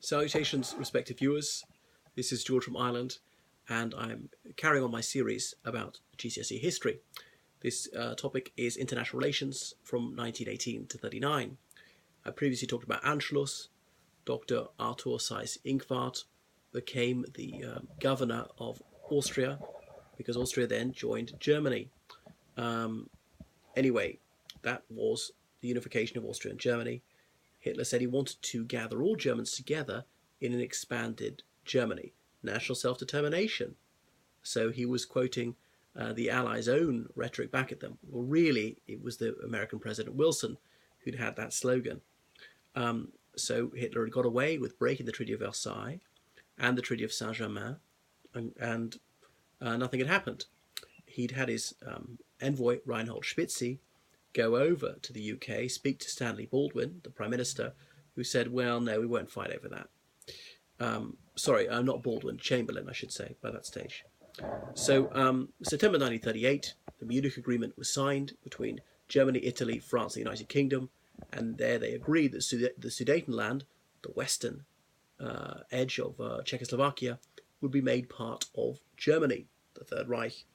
Salutations, respected viewers. This is George from Ireland, and I'm carrying on my series about GCSE history. This topic is international relations from 1918 to 39. I previously talked about Anschluss. Dr. Arthur Seyss-Inquart became the governor of Austria because Austria then joined Germany. Anyway, that was the unification of Austria and Germany. Hitler said he wanted to gather all Germans together in an expanded Germany, national self-determination. So he was quoting the Allies' own rhetoric back at them. Well, really, it was the American President Wilson who'd had that slogan. So Hitler had got away with breaking the Treaty of Versailles and the Treaty of Saint-Germain, and nothing had happened. He'd had his envoy, Reinhold Spitzy, go over to the UK, speak to Stanley Baldwin, the Prime Minister, who said, well, no, we won't fight over that. Not Baldwin, Chamberlain, I should say, by that stage. So, September 1938, the Munich Agreement was signed between Germany, Italy, France, and the United Kingdom, and there they agreed that the Sudetenland, the western edge of Czechoslovakia, would be made part of Germany, the Third Reich.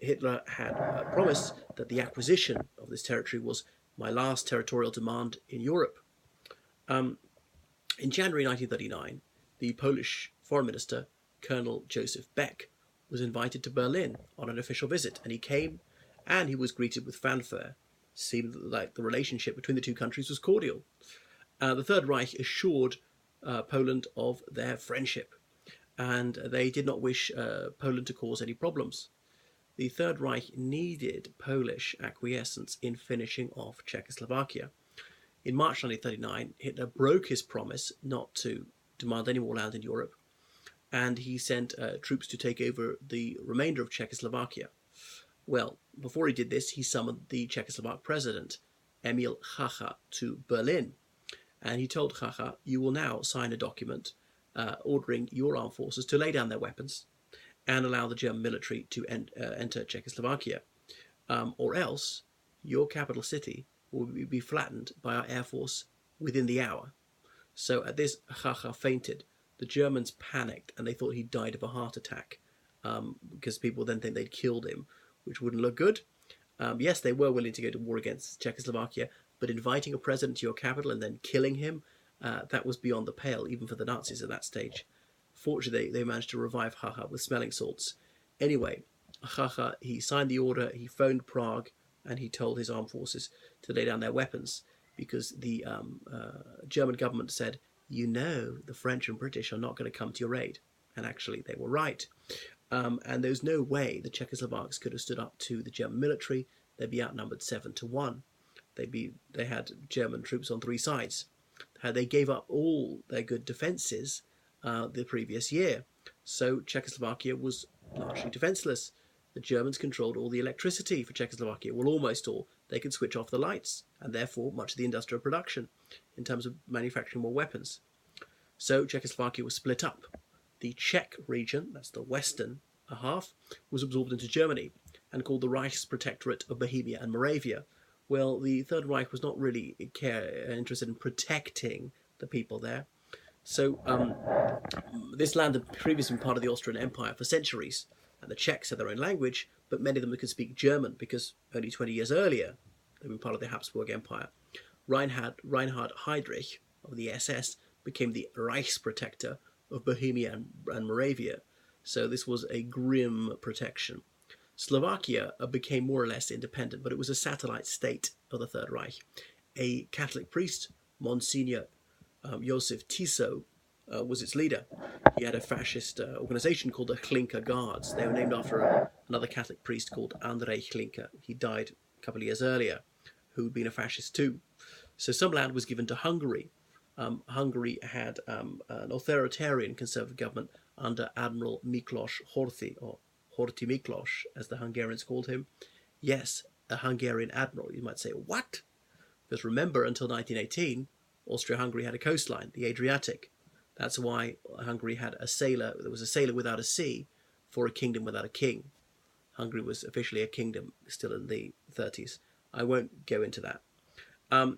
Hitler had promised that the acquisition of this territory was my last territorial demand in Europe. In January 1939, the Polish Foreign Minister, Colonel Joseph Beck, was invited to Berlin on an official visit, and he came and he was greeted with fanfare. It seemed like the relationship between the two countries was cordial. The Third Reich assured Poland of their friendship, and they did not wish Poland to cause any problems. The Third Reich needed Polish acquiescence in finishing off Czechoslovakia. In March 1939, Hitler broke his promise not to demand any more land in Europe, and he sent troops to take over the remainder of Czechoslovakia. Well, before he did this, he summoned the Czechoslovak president, Emil Chacha, to Berlin, and he told Chacha, you will now sign a document ordering your armed forces to lay down their weapons and allow the German military to enter Czechoslovakia, or else your capital city will be flattened by our air force within the hour. So at this, Chacha fainted. The Germans panicked and they thought he died of a heart attack, because people then think they'd killed him, which wouldn't look good. Yes, they were willing to go to war against Czechoslovakia, but inviting a president to your capital and then killing him, that was beyond the pale, even for the Nazis at that stage. Fortunately, they managed to revive Chacha with smelling salts. Anyway, Chacha, he signed the order, he phoned Prague, and he told his armed forces to lay down their weapons, because the German government said, you know, the French and British are not going to come to your aid. And actually, they were right. And there was no way the Czechoslovaks could have stood up to the German military. They'd be outnumbered 7-1. They had German troops on three sides. They gave up all their good defences the previous year. So Czechoslovakia was largely defenceless. The Germans controlled all the electricity for Czechoslovakia, well, almost all. They could switch off the lights, and therefore much of the industrial production in terms of manufacturing more weapons. So Czechoslovakia was split up. The Czech region, that's the western half, was absorbed into Germany and called the Reichsprotectorate of Bohemia and Moravia. Well, the Third Reich was not really interested in protecting the people there. So this land had previously been part of the Austrian Empire for centuries, and the Czechs had their own language, but many of them could speak German because only 20 years earlier they'd been part of the Habsburg Empire. Reinhard Heydrich of the SS became the Reichsprotector of Bohemia and Moravia, so this was a grim protection. Slovakia became more or less independent, but it was a satellite state of the Third Reich. A Catholic priest, Monsignor Josef Tiso, was its leader. He had a fascist organisation called the Hlinka Guards. They were named after another Catholic priest called Andrei Hlinka. He died a couple of years earlier, who'd been a fascist too. So some land was given to Hungary. Hungary had an authoritarian conservative government under Admiral Miklos Horthy, or Horthy Miklos, as the Hungarians called him. Yes, a Hungarian admiral. You might say, what? Because remember, until 1918, Austria-Hungary had a coastline, the Adriatic. That's why Hungary had a sailor. There was a sailor without a sea for a kingdom without a king. Hungary was officially a kingdom still in the 30s. I won't go into that.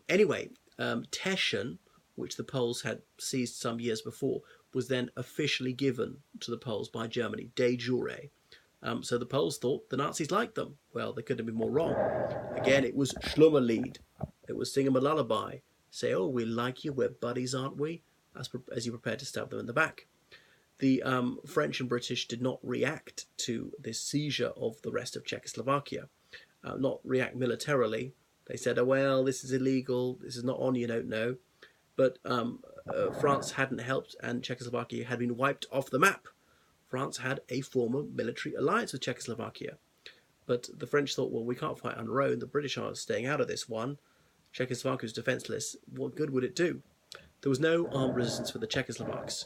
Anyway, Teschen which the Poles had seized some years before, was then officially given to the Poles by Germany, de jure. So the Poles thought the Nazis liked them. Well, they couldn't have been more wrong. Again, it was Schlummerlied. It was sing 'em a lullaby. Say, oh, we like you, we're buddies, aren't we? As you prepare to stab them in the back. The French and British did not react to this seizure of the rest of Czechoslovakia. Not react militarily. They said, oh, well, this is illegal, this is not on, you don't know. But France hadn't helped, and Czechoslovakia had been wiped off the map. France had a former military alliance with Czechoslovakia. But the French thought, well, we can't fight on our own. The British are staying out of this one. Czechoslovakia was defenceless. What good would it do? There was no armed resistance for the Czechoslovaks.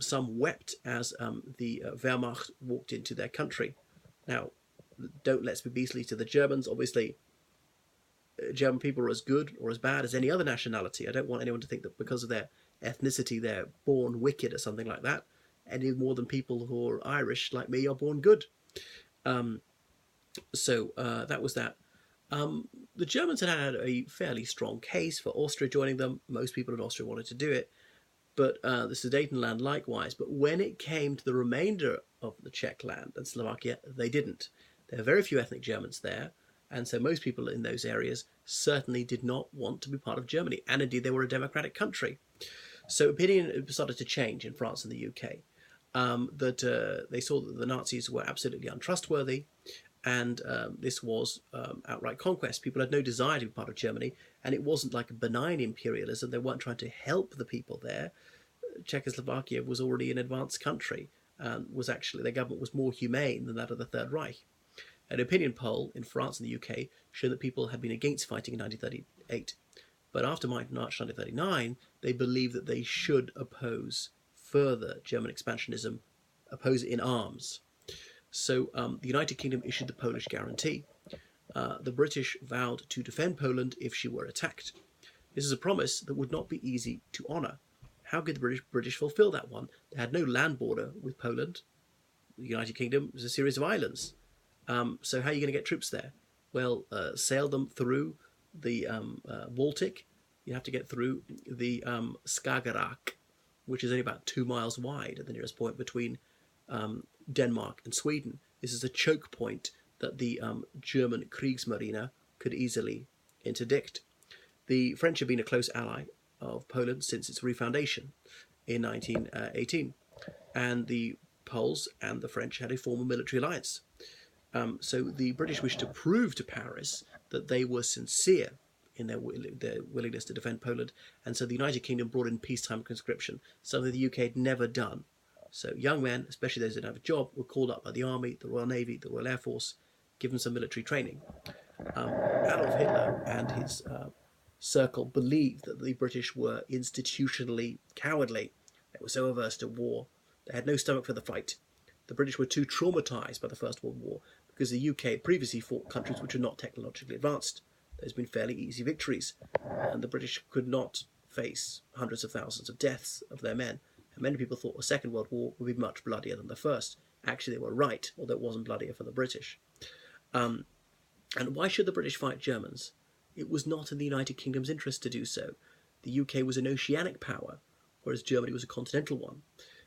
Some wept as the Wehrmacht walked into their country. Now, don't let's be beastly to the Germans. Obviously, German people are as good or as bad as any other nationality. I don't want anyone to think that because of their ethnicity they're born wicked or something like that, any more than people who are Irish like me are born good. So that was that. The Germans had a fairly strong case for Austria joining them. Most people in Austria wanted to do it, but the Sudetenland likewise. But when it came to the remainder of the Czech land and Slovakia, they didn't. There are very few ethnic Germans there, and so most people in those areas certainly did not want to be part of Germany, and indeed they were a democratic country. So opinion started to change in France and the UK, that they saw that the Nazis were absolutely untrustworthy, and this was outright conquest. People had no desire to be part of Germany, and it wasn't like a benign imperialism. They weren't trying to help the people there. Czechoslovakia was already an advanced country, and was actually, their government was more humane than that of the Third Reich. An opinion poll in France and the UK showed that people had been against fighting in 1938. But after March 1939, they believed that they should oppose further German expansionism, oppose it in arms. So the United Kingdom issued the Polish Guarantee. The British vowed to defend Poland if she were attacked. This is a promise that would not be easy to honour. How could the British fulfil that one? They had no land border with Poland. The United Kingdom was a series of islands. So how are you going to get troops there? Well, sail them through the Baltic. You have to get through the Skagerrak, which is only about 2 miles wide at the nearest point between Denmark and Sweden. This is a choke point that the German Kriegsmarine could easily interdict. The French have been a close ally of Poland since its refoundation in 1918, and the Poles and the French had a former military alliance. So the British wished to prove to Paris that they were sincere in their willingness to defend Poland, and so the United Kingdom brought in peacetime conscription, something the UK had never done. So young men, especially those that didn't have a job, were called up by the Army, the Royal Navy, the Royal Air Force, given some military training. Adolf Hitler and his circle believed that the British were institutionally cowardly. They were so averse to war. They had no stomach for the fight. The British were too traumatised by the First World War because the UK had previously fought countries which were not technologically advanced. There's been fairly easy victories, and the British could not face hundreds of thousands of deaths of their men. And many people thought the Second World War would be much bloodier than the First. Actually, they were right, although it wasn't bloodier for the British. And why should the British fight Germans? It was not in the United Kingdom's interest to do so. The UK was an oceanic power, whereas Germany was a continental one.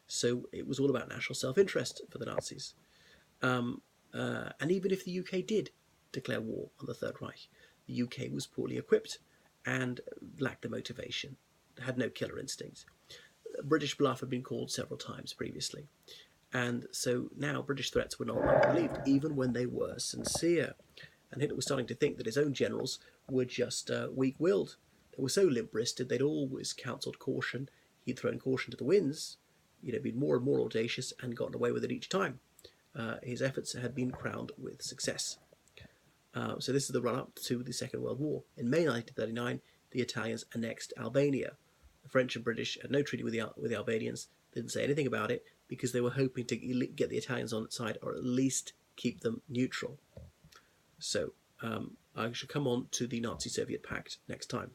So it was all about national self-interest for the Nazis. And even if the UK did declare war on the Third Reich, the UK was poorly equipped and lacked the motivation, had no killer instincts. British bluff had been called several times previously. And so now British threats were not believed, even when they were sincere. And Hitler was starting to think that his own generals were just weak-willed. They were so limp-wristed, they'd always counselled caution. He'd thrown caution to the winds. He'd been more and more audacious and gotten away with it each time. His efforts had been crowned with success. So this is the run-up to the Second World War. In May 1939, the Italians annexed Albania. The French and British had no treaty with the Albanians, didn't say anything about it, because they were hoping to get the Italians on its side, or at least keep them neutral. So I shall come on to the Nazi-Soviet Pact next time.